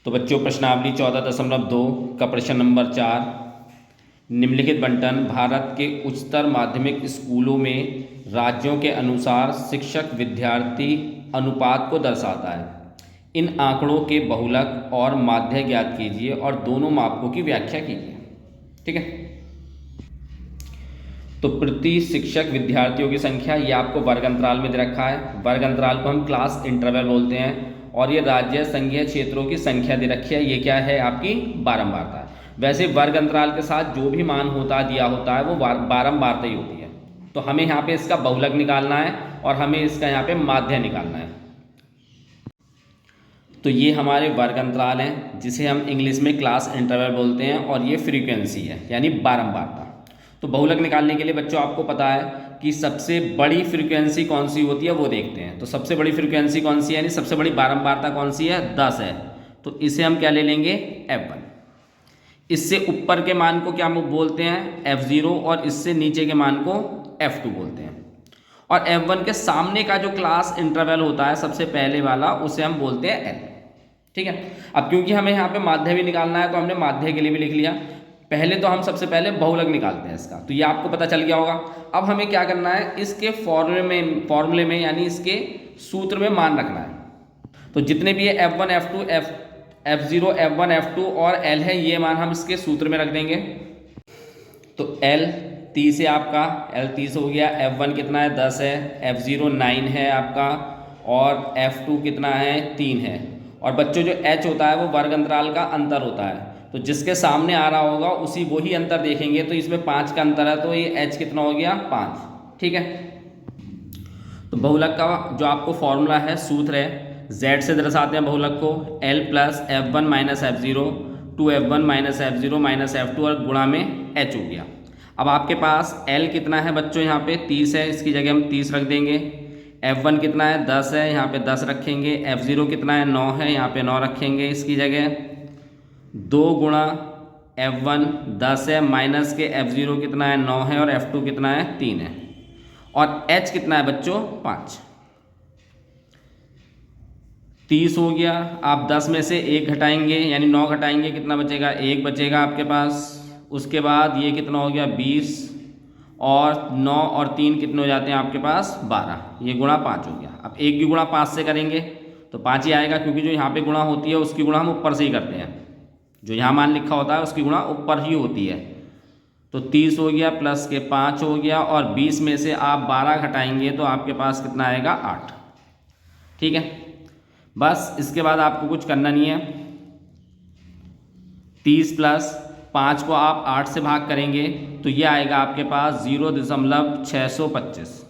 तो बच्चों प्रश्नावली 14.2 का प्रश्न नंबर 4, निम्नलिखित बंटन भारत के उच्चतर माध्यमिक स्कूलों में राज्यों के अनुसार शिक्षक विद्यार्थी अनुपात को दर्शाता है। इन आंकड़ों के बहुलक और माध्य ज्ञात कीजिए और दोनों मापकों की व्याख्या कीजिए। ठीक है, तो प्रति शिक्षक विद्यार्थियों की संख्या ये आपको वर्ग अंतराल में दे रखा है। वर्ग अंतराल को हम क्लास इंटरवल बोलते हैं। और ये राज्य संघीय क्षेत्रों की संख्या दे रखी है, ये क्या है आपकी बारंबारता। वैसे वर्ग अंतराल के साथ जो भी मान दिया होता है वो बारंबारता ही होती है। तो हमें यहाँ पे इसका बहुलक निकालना है और हमें इसका यहाँ पे माध्य निकालना है। तो ये हमारे वर्ग अंतराल हैं जिसे हम इंग्लिश में क्लास इंटरवल बोलते हैं, और ये फ्रीक्वेंसी है यानी बारंबारता। तो बहुलक निकालने के लिए बच्चों आपको पता है कि सबसे बड़ी फ्रीक्वेंसी कौन सी होती है वो देखते हैं। तो सबसे बड़ी फ्रीक्वेंसी कौन सी है, यानी सबसे बड़ी बारंबारता कौन सी है, 10 है। तो इसे हम क्या ले लेंगे, F1। इससे ऊपर के मान को क्या बोलते हैं, F0, और इससे नीचे के मान को F2 बोलते हैं। और F1 के सामने का जो क्लास इंटरवल होता है सबसे पहले वाला, उसे हम बोलते हैं L। ठीक है, अब क्योंकि हमें यहाँ पे माध्य भी निकालना है तो हमने माध्य के लिए भी लिख लिया। पहले तो हम सबसे पहले बहुलक निकालते हैं इसका, तो ये आपको पता चल गया होगा। अब हमें क्या करना है, इसके फॉर्मूले में यानी इसके सूत्र में मान रखना है। तो जितने भी ये F1 F2 F0 F1 F2 और L है, ये मान हम इसके सूत्र में रख देंगे। तो L 30 है आपका, L 30 हो गया। F1 कितना है, 10 है। F0 9 है आपका, और F2 कितना है, 3 है। और बच्चों जो H होता है वो वर्ग अंतराल का अंतर होता है। तो जिसके सामने आ रहा होगा उसी वही अंतर देखेंगे। तो इसमें 5 का अंतर है, तो ये H कितना हो गया, 5। ठीक है, तो बहुलक का जो आपको फॉर्मूला है, सूत्र है, Z से दर्शाते हैं बहुलक को, L plus F1 minus F0 2F1 minus F0 minus F2 और गुणा में H हो गया। अब आपके पास L कितना है बच्चों, यहाँ पे 30 है, इसकी जगह हम 30 रख देंगे। F1 कितना है, 10 है, यहाँ पे 10 रखेंगे। F0 कितना है, 9 है, यहाँ पे 9 रखेंगे इसकी जगह। 2 गुणा F1 10 है, माइनस के F0 कितना है, 9 है, और F2 कितना है, 3 है। और H कितना है बच्चों, 5। 30 हो गया। आप 10 में से 1 घटाएंगे यानी 9 घटाएंगे, कितना बचेगा, 1 बचेगा आपके पास। उसके बाद ये कितना हो गया, 20, और 9 और 3 कितने हो जाते हैं आपके पास, 12। ये गुणा 5 हो गया। अब 1 की गुणा 5 से करेंगे तो 5 ही आएगा, क्योंकि जो यहाँ पे गुणा होती है उसकी गुणा हम ऊपर से ही करते हैं। जो यहाँ मान लिखा होता है उसकी गुणा ऊपर ही होती है। तो 30 हो गया प्लस के 5 हो गया, और 20 में से आप 12 घटाएंगे तो आपके पास कितना आएगा, 8। ठीक है, बस इसके बाद आपको कुछ करना नहीं है। 30 प्लस 5 को आप 8 से भाग करेंगे तो ये आएगा आपके पास 0.625।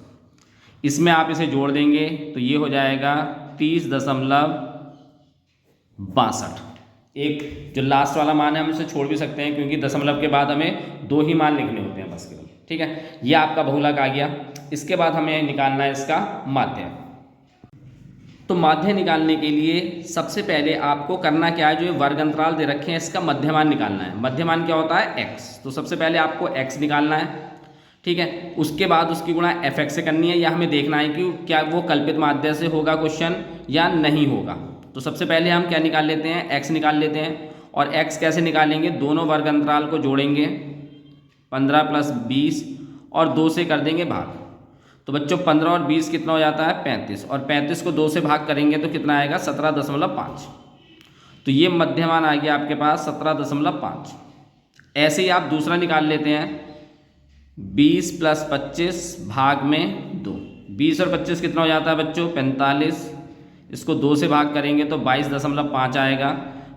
इसमें आप इसे जोड़ देंगे तो ये हो जाएगा 30.62। एक जो लास्ट वाला मान है हम इसे छोड़ भी सकते हैं, क्योंकि दशमलव के बाद हमें 2 ही मान लिखने होते हैं बस केवल। ठीक है, ये आपका बहुलक आ गया। इसके बाद हमें निकालना है इसका माध्य। तो माध्य निकालने के लिए सबसे पहले आपको करना क्या है, जो ये वर्ग अंतराल दे रखे हैं इसका मध्यमान निकालना है। मध्यमान क्या होता है, x। तो सबसे पहले आपको x निकालना है। ठीक है, उसके बाद उसकी गुणा fx से करनी है, या हमें देखना है कि क्या वो कल्पित माध्य से होगा क्वेश्चन या नहीं होगा। तो सबसे पहले हम क्या निकाल लेते हैं, x निकाल लेते हैं। और x कैसे निकालेंगे, दोनों वर्ग अंतराल को जोड़ेंगे, 15 प्लस 20 और 2 से कर देंगे भाग। तो बच्चों 15 और 20 कितना हो जाता है, 35, और 35 को 2 से भाग करेंगे तो कितना आएगा, 17.5। तो ये मध्यमान आ गया आपके पास 17.5। ऐसे ही आप दूसरा निकाल लेते हैं, 20 प्लस 25 भाग में 2। 20 और 25 कितना हो जाता है बच्चों, 45। इसको 2 से भाग करेंगे तो 22.5 आएगा।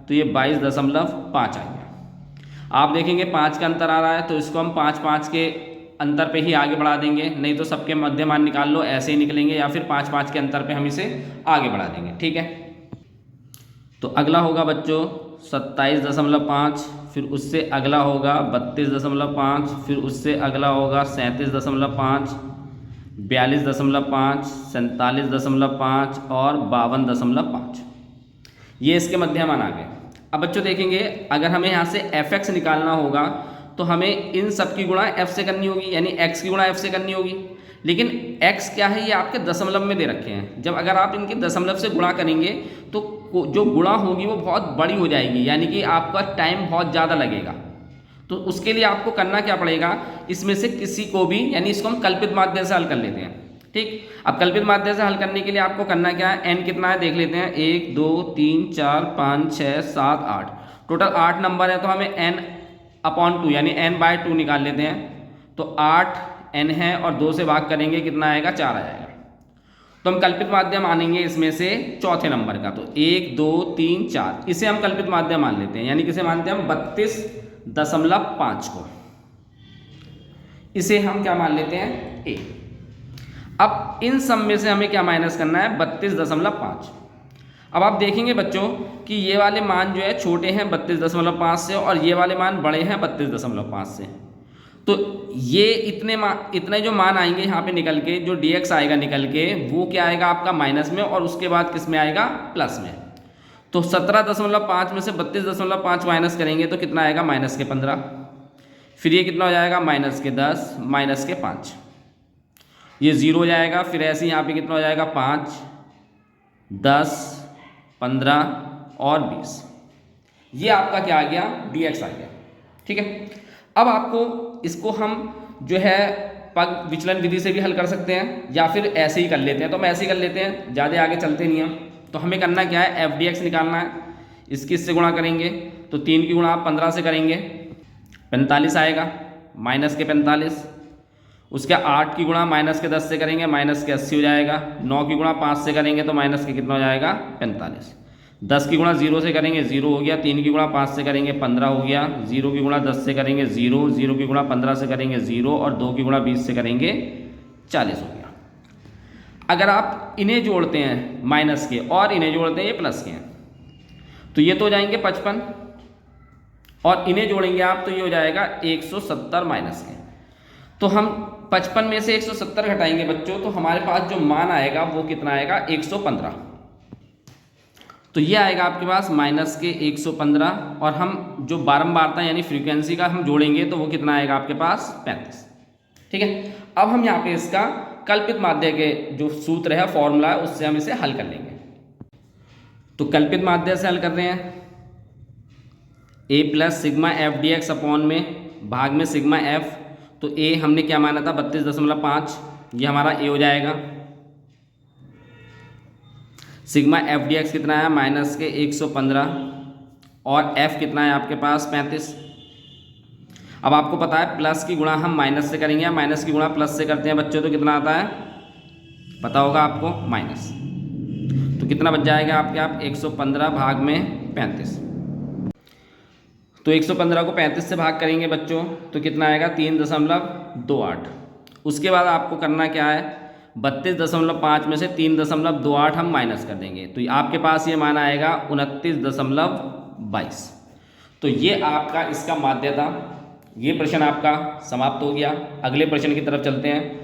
तो ये 22.5 आ गया। आप देखेंगे 5 का अंतर आ रहा है, तो इसको हम 5 के अंतर पे ही आगे बढ़ा देंगे, नहीं तो सबके मध्यमान निकाल लो, ऐसे ही निकलेंगे, या फिर 5 के अंतर पे हम इसे आगे बढ़ा देंगे। ठीक है, तो अगला होगा बच्चों 27.5, फिर उससे अगला होगा 32.5, फिर उससे अगला होगा 37.5, 42.5, 47.5 और 52.5। ये इसके मध्यमान आ गए। अब बच्चों देखेंगे, अगर हमें यहाँ से fx निकालना होगा तो हमें इन सब की गुणा f से करनी होगी, यानी x की गुणा f से करनी होगी। लेकिन x क्या है, ये आपके दशमलव में दे रखे हैं। जब अगर आप इनके दशमलव से गुणा करेंगे तो जो गुणा होगी वो बहुत बड़ी हो जाएगी, यानी कि आपका टाइम बहुत ज़्यादा लगेगा। तो उसके लिए आपको करना क्या पड़ेगा, इसमें से किसी को भी, यानी इसको हम कल्पित माध्य से हल कर लेते हैं। ठीक, अब कल्पित माध्य से हल करने के लिए आपको करना क्या है, एन कितना है देख लेते हैं, 1 2 3 4 5 6 7 8, टोटल 8 नंबर है। तो हमें n अपॉन 2 यानी n/2 निकाल लेते हैं। तो 8 n है और 2 से भाग करेंगे कितना आएगा, 4 आ जाएगा। तो हम कल्पित माध्य मानेंगे इसमें से चौथे नंबर का, तो 1 2 3 4 इसे हम कल्पित माध्य मान लेते हैं, यानी किसे मानते हैं हम 32.5 को, इसे हम क्या मान लेते हैं a। अब इन सब में से हमें क्या माइनस करना है, 32.5। अब आप देखेंगे बच्चों कि ये वाले मान जो है छोटे हैं 32.5 से, और ये वाले मान बड़े हैं 32.5 से। तो ये इतने जो मान आएंगे यहाँ पे निकल के, जो dx आएगा निकल के, वो क्या आएगा आपका माइनस में, और उसके बाद किस में आएगा, प्लस में। तो 17.5 में से 32.5 माइनस करेंगे तो कितना आएगा, -15। फिर ये कितना हो जाएगा, -10 -5, ये 0 हो जाएगा। फिर ऐसे यहाँ पे कितना हो जाएगा, 5 10 15 और 20। ये आपका क्या आ गया, dx आ गया। ठीक है, अब आपको इसको हम जो है पग विचलन विधि से भी हल कर सकते हैं, या फिर ऐसे ही कर लेते हैं। तो हम ऐसे ही कर लेते हैं, ज़्यादा आगे चलते नहीं हम। तो हमें करना क्या है, एफ डी एक्स निकालना है। इसकी इससे गुणा करेंगे तो 3 की गुणा आप 15 से करेंगे 45 आएगा, माइनस के 45। उसके 8 की गुणा माइनस के 10 से करेंगे, माइनस के 80 हो जाएगा। 9 की गुणा 5 से करेंगे तो माइनस के कितना हो जाएगा, 45। 10 की गुणा 0 से करेंगे 0 हो गया। 3 की गुणा 5 से करेंगे 15 हो गया। 0 की गुणा 10 से करेंगे 0, 0 की गुणा 15 से करेंगे 0, और 2 की गुणा 20 से करेंगे 40 हो गया। अगर आप इन्हें जोड़ते हैं माइनस के और इन्हें जोड़ते हैं ये प्लस के हैं, तो ये तो हो जाएंगे 55, और इन्हें जोड़ेंगे आप तो ये हो जाएगा 170 माइनस के। तो हम 55 में से 170 घटाएंगे बच्चों, तो हमारे पास जो मान आएगा वो कितना आएगा, 115। तो ये आएगा आपके पास माइनस के 115, और हम जो बारंबारता यानी फ्रीक्वेंसी का हम जोड़ेंगे तो वो कितना आएगा आपके पास, 35। ठीक है, अब हम यहाँ पे इसका कल्पित माध्य के जो सूत्र है, फॉर्मूला है, उससे हम इसे हल कर लेंगे। तो कल्पित माध्य से हल कर रहे हैं, a plus sigma F D x upon में भाग में सिग्मा एफ। तो a हमने क्या माना था, 32.5, ये हमारा a हो जाएगा। सिग्मा एफ डी एक्स कितना है, माइनस के 115, और f कितना है आपके पास, 35। अब आपको पता है प्लस की गुणा हम माइनस से करेंगे, या माइनस की गुणा प्लस से करते हैं बच्चों, तो कितना आता है पता होगा आपको, माइनस। तो कितना बच जाएगा आपके, आप 115 भाग में 35। तो 115 को 35 से भाग करेंगे बच्चों तो कितना आएगा, 3.28। उसके बाद आपको करना क्या है, 32.5 में से 3.28 हम माइनस कर देंगे, तो आपके पास ये मान आएगा 29.22। तो ये आपका इसका माध्य था। ये प्रश्न आपका समाप्त हो गया। अगले प्रश्न की तरफ चलते हैं।